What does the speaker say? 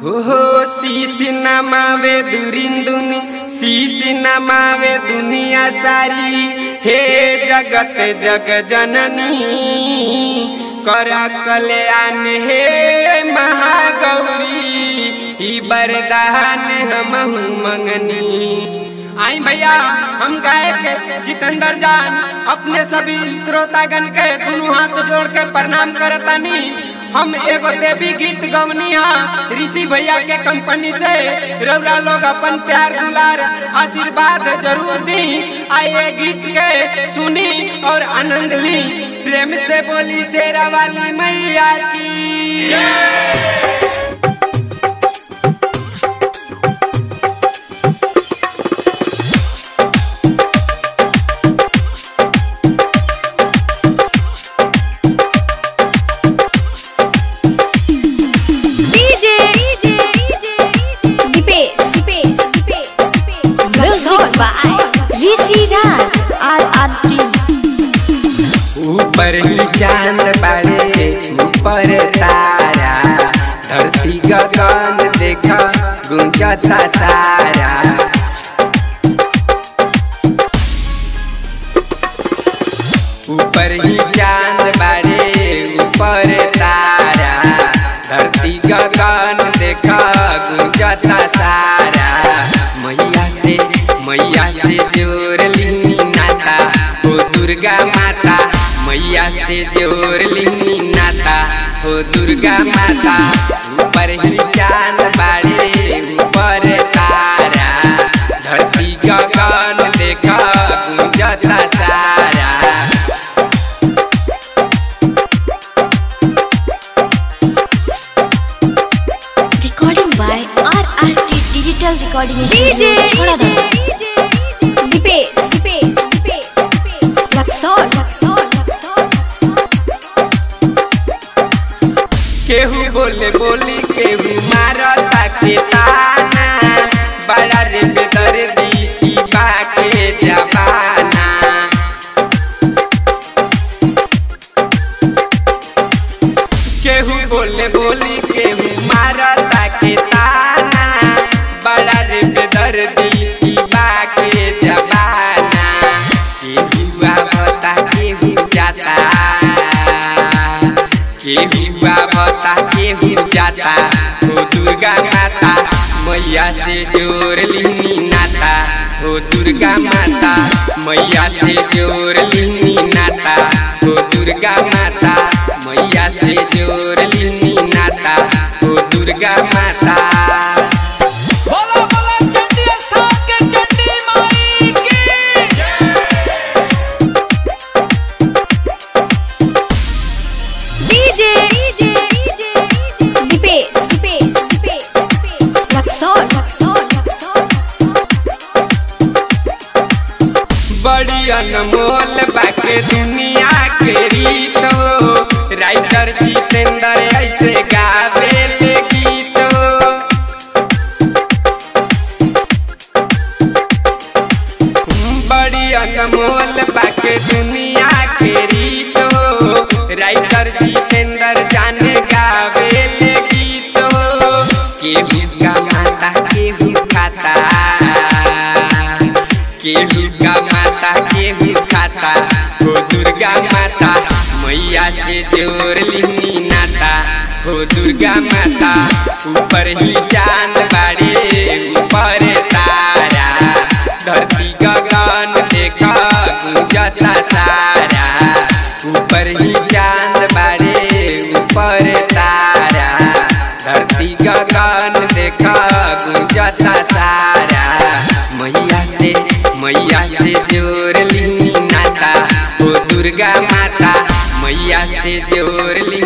हो शीश नमावे दुरिंदुनी शीश नमावे दुनिया सारी। हे जगत जग जननी करा कल्याण हे महागौरी ई वरदान हमहु मंगनी। आई भैया हम गायक जितेंद्र जान अपने सभी श्रोतागण के दोनों हाथ जोड़ के प्रणाम करतानी। हम एगो देवी गीत गवनिया ऋषि भैया के कंपनी से रौरा लोग अपन प्यार दुलार आशीर्वाद जरूर दी। आइए गीत के सुनी और आनंद ली। प्रेम से बोली शेरा वाली मैया की जय। ऊपर ही चांद बारे ऊपर तारा धरती गगन देखा गुंजता सारा। ऊपर ही चांद बारे ऊपर तारा धरती गगन देखा गुंजता सारा। मैया से जोड़ ली नाता हो दुर्गा माता। मैया से जोड़ ली नाता हो दुर्गा माता। ऊपर ही चांद बारे ऊपर तारा धरती गगन देखा गुंजता सारा। Recording by RRT digital recording studio छोड़ा केहू बोले बोली केहू मारता के ताना। बड़ा रे बेदर्दी की बाके जवाना। केहू बोले बोली केहू मारता के ताना। बड़ा रे बेदर्दी की बाके जवाना। केहू आवता केहू जाता केहू आवता केहू जाता हो दुर्गा माता। मैया से जोड़ ली नाता हो दुर्गा माता। मैया से जोड़ ली नाता हो दुर्गा माता। मैया से जोड़ ली नाता हो दुर्गा माता। बड़ी अनमोल बाके दुनिया के रीत हो। राइटर जितेंद्र ऐसे गावे ले गीत हो। बड़ी अनमोल बाके दुनिया के रीत हो। राइटर जितेंद्र जाने गावे ले गीत हो। केहू का माता केहू खाता केहू का माता केहू खाता हो दुर्गा माता। मैया से जोड़ ली नाता हो दुर्गा माता। ऊपर ही चांद बारे ऊपर तारा धरती गगन देखा गुंजता सारा। ऊपर ही चांद बारे ऊपर तारा धरती गगन देखा गुंजता सारा। मैया से जोड़ ली नाता हो दुर्गा माता। मैया से जोड़ ली